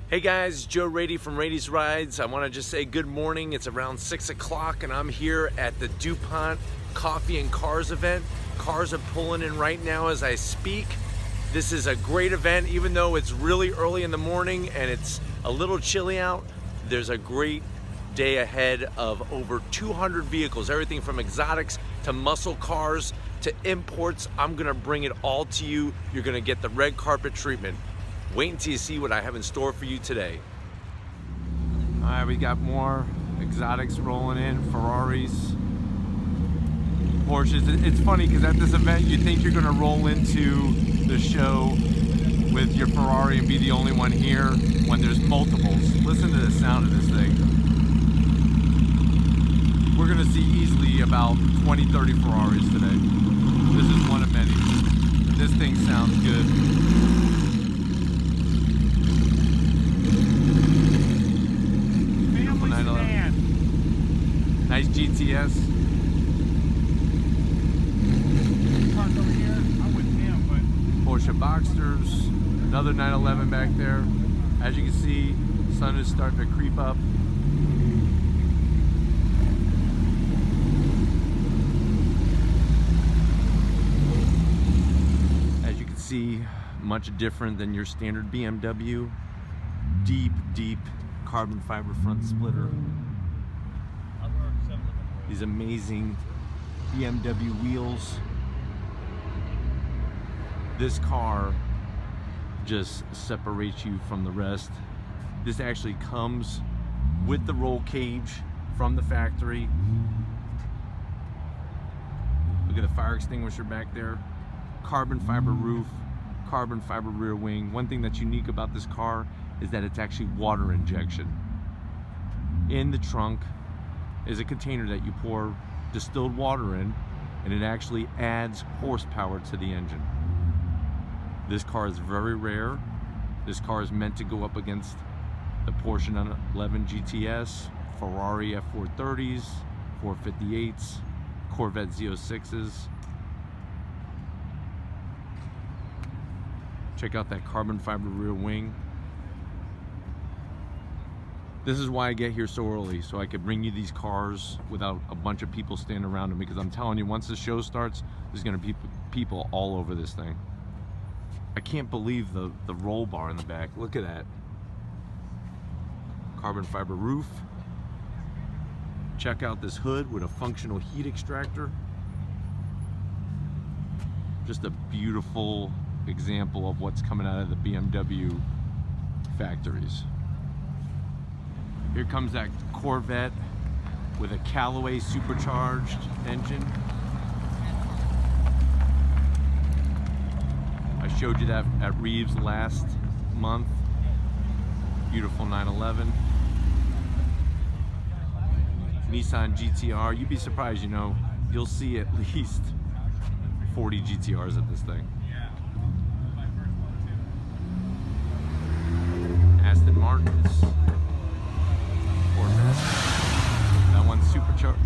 Hey guys, Joe Raiti from Raiti's Rides. I want to just say good morning. It's around 6 o'clock and I'm here at the Dupont Coffee and Cars event. Cars are pulling in right now as I speak. This is a great event, even though it's really early in the morning and it's a little chilly out. There's a great day ahead of over 200 vehicles, everything from exotics to muscle cars to imports. I'm gonna bring it all to you. You're gonna get the red carpet treatment. Wait until you see what I have in store for you today. All right, we got more exotics rolling in, Ferraris, Porsches. It's funny because at this event, you think you're gonna roll into the show with your Ferrari and be the only one here when there's multiples. Listen to the sound of this thing. We're gonna see easily about 20, 30 Ferraris today. This is one of many. This thing sounds good. Nice GTS. Parked over here. I'm with him, but Porsche Boxsters. Another 911 back there. As you can see, sun is starting to creep up. As you can see, much different than your standard BMW. Deep, deep carbon fiber front splitter. These amazing BMW wheels. This car just separates you from the rest. This actually comes with the roll cage from the factory. Look at the fire extinguisher back there. Carbon fiber roof, carbon fiber rear wing. One thing that's unique about this car is that it's actually water injection. In the trunk is a container that you pour distilled water in, and it actually adds horsepower to the engine. This car is very rare. This car is meant to go up against the Porsche 911 GTS, Ferrari F430s, 458s, Corvette Z06s. Check out that carbon fiber rear wing. This is why I get here so early, so I could bring you these cars without a bunch of people standing around them, because I'm telling you, once the show starts, there's gonna be people all over this thing. I can't believe the roll bar in the back. Look at that. Carbon fiber roof. Check out this hood with a functional heat extractor. Just a beautiful example of what's coming out of the BMW factories. Here comes that Corvette with a Callaway supercharged engine. I showed you that at Reeves last month. Beautiful 911. Nissan GTR. You'd be surprised, you know, you'll see at least 40 GTRs at this thing. Aston Martins. That one's supercharged.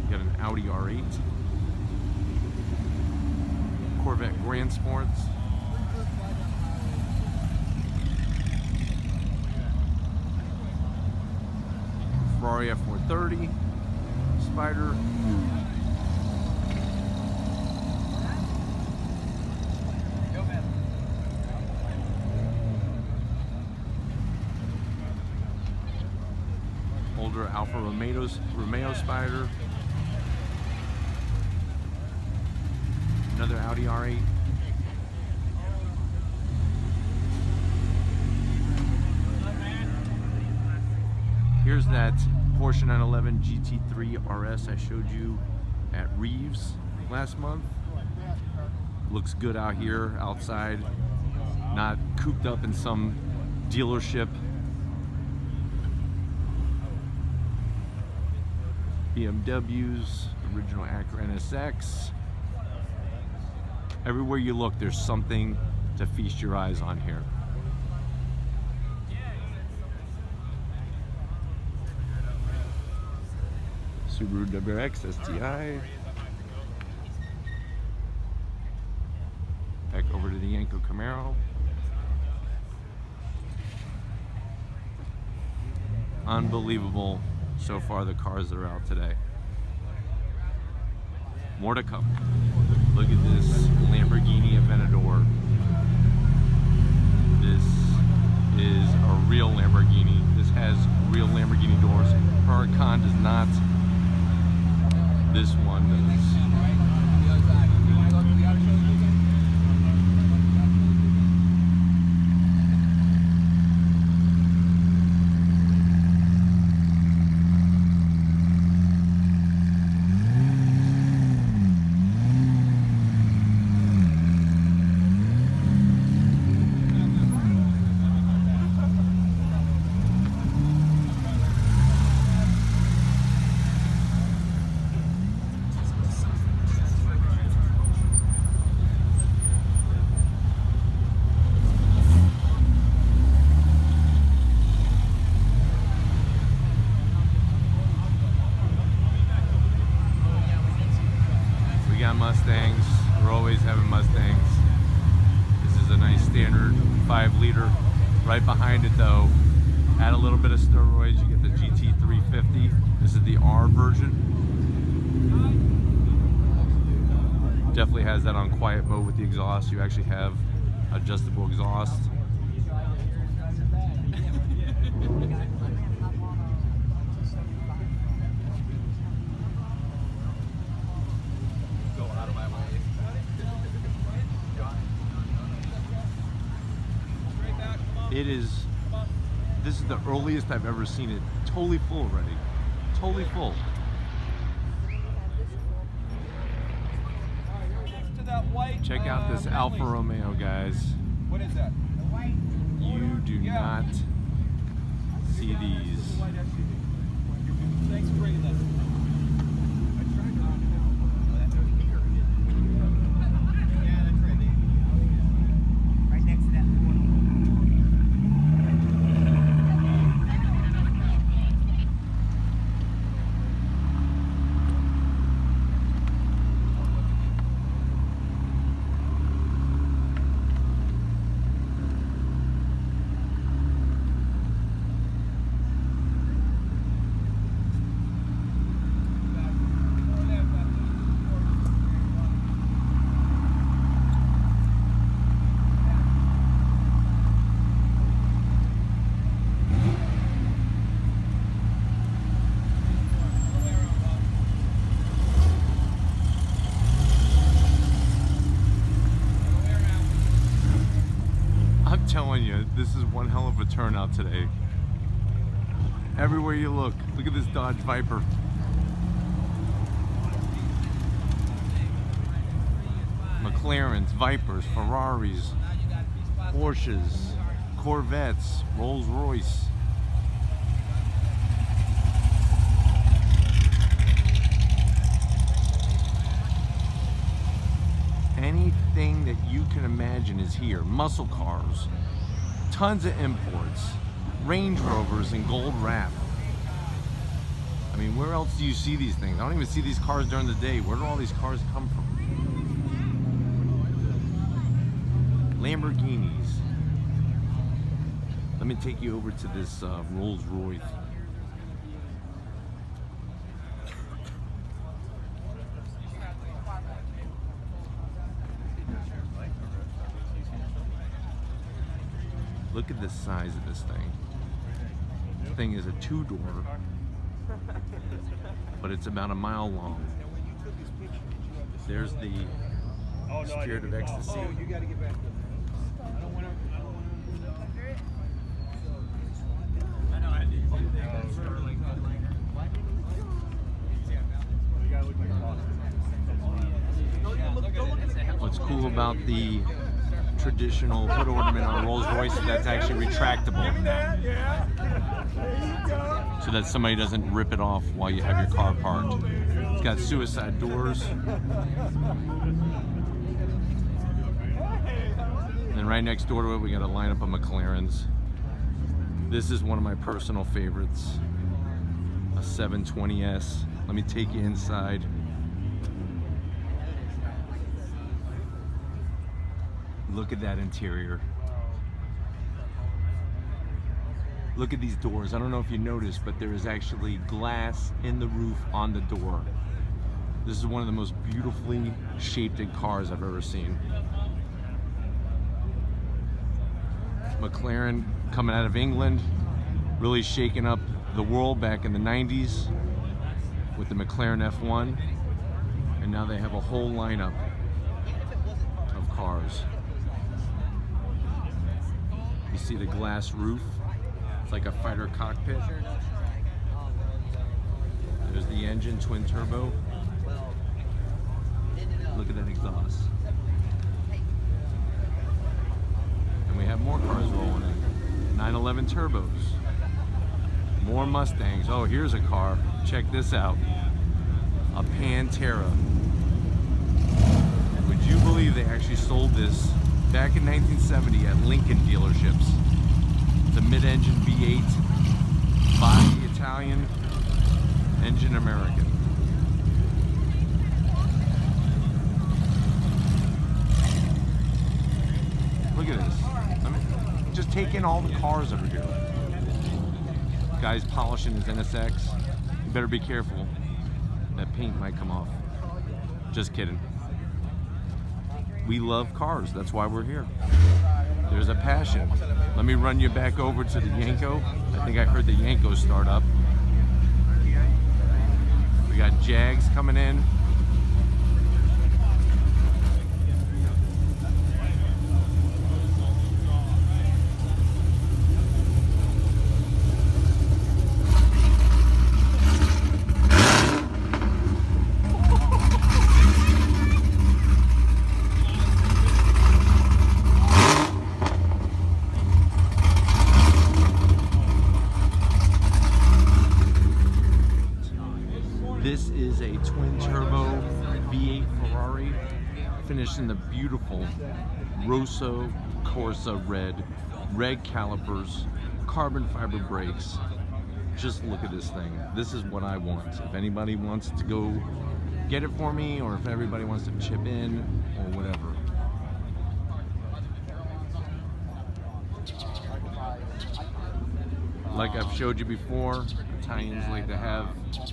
You got an Audi R8. Corvette Grand Sports. Ferrari F430. Spider. Older Alfa Romeo Spider. Another Audi R8. Here's that Porsche 911 GT3 RS I showed you at Reeves last month. Looks good out here, outside, not cooped up in some dealership. BMWs, original Acura NSX. Everywhere you look, there's something to feast your eyes on here. Subaru WRX STI. Back over to the Yenko Camaro. Unbelievable so far, the cars that are out today. More to come. Look at this Lamborghini Aventador. This is a real Lamborghini. This has real Lamborghini doors. Huracan does not. This one does. Mustangs. We're always having Mustangs. This is a nice standard 5-liter. Right behind it though, add a little bit of steroids, you get the GT350. This is the R version. Definitely has that on quiet mode with the exhaust. You actually have adjustable exhaust. This is the earliest I've ever seen it. Totally full already. Totally full. Check out this Alfa Romeo, guys. What is that? You do not see these. Thanks for bringing that. Telling you, this is one hell of a turnout today. Everywhere you look at this Dodge Viper. McLarens, Vipers, Ferraris, Porsches, Corvettes, Rolls Royce. Anything that you can imagine is here. Muscle cars, tons of imports, Range Rovers in gold wrap. I mean, where else do you see these things? I don't even see these cars during the day. Where do all these cars come from? Lamborghinis. Let me take you over to this Rolls Royce. Look at the size of this thing. This thing is a 2-door, but it's about a mile long. There's the Spirit of Ecstasy. Oh, you gotta get back to them. I don't want to. What's cool about the traditional hood ornament on a Rolls Royce is that's actually retractable, so that somebody doesn't rip it off while you have your car parked. It's got suicide doors. And then right next door to it, we got a lineup of McLarens. This is one of my personal favorites, a 720S. Let me take you inside. Look at that interior. Look at these doors. I don't know if you noticed, but there is actually glass in the roof on the door. This is one of the most beautifully shaped cars I've ever seen. McLaren coming out of England, really shaking up the world back in the 90s with the McLaren F1. And now they have a whole lineup of cars. You see the glass roof. It's like a fighter cockpit. There's the engine, twin turbo. Look at that exhaust. And we have more cars rolling in. 911 turbos. More Mustangs. Oh, here's a car. Check this out. A Pantera. Would you believe they actually sold this back in 1970 at Lincoln dealerships? It's a mid-engine V8, body Italian, engine American. Look at this. I mean, just take in all the cars over here. Guy's polishing his NSX. You better be careful. That paint might come off. Just kidding. We love cars. That's why we're here. There's a passion. Let me run you back over to the Yanko. I think I heard the Yanko start up. We got Jags coming in. This is a twin turbo V8 Ferrari finished in the beautiful Rosso Corsa red calipers, carbon fiber brakes. Just look at this thing. This is what I want. If anybody wants to go get it for me, or if everybody wants to chip in or whatever. Like I've showed you before, Italians like to have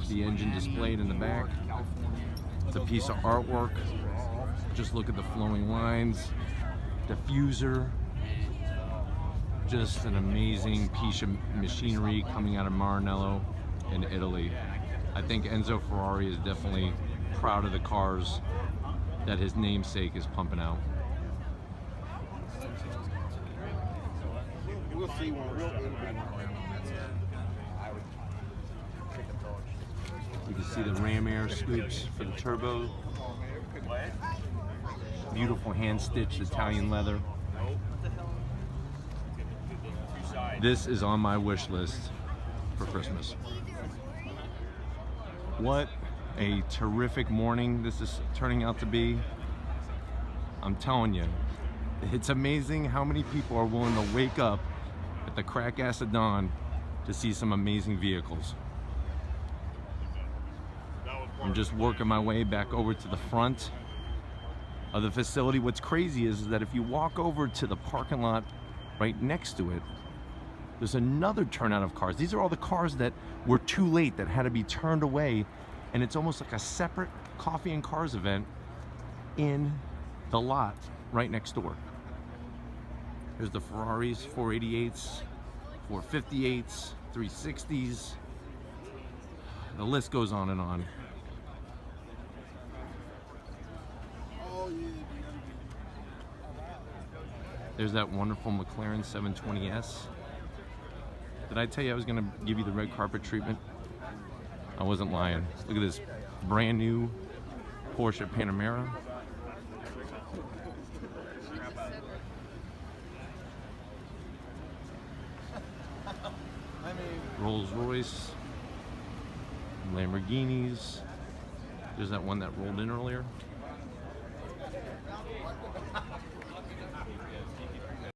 the engine displayed in the back. It's a piece of artwork. Just look at the flowing lines. Diffuser. Just an amazing piece of machinery coming out of Maranello in Italy. I think Enzo Ferrari is definitely proud of the cars that his namesake is pumping out. We'll see one. You can see the ram air scoops for the turbo. Beautiful hand-stitched Italian leather. This is on my wish list for Christmas. What a terrific morning this is turning out to be. I'm telling you, it's amazing how many people are willing to wake up at the crack ass of dawn to see some amazing vehicles. I'm just working my way back over to the front of the facility. What's crazy is that if you walk over to the parking lot right next to it, there's another turnout of cars. These are all the cars that were too late, that had to be turned away, and it's almost like a separate coffee and cars event in the lot right next door. There's the Ferraris, 488s, 458s, 360s. The list goes on and on. There's that wonderful McLaren 720S. Did I tell you I was gonna give you the red carpet treatment? I wasn't lying. Look at this brand new Porsche Panamera. Rolls Royce, Lamborghinis. There's that one that rolled in earlier.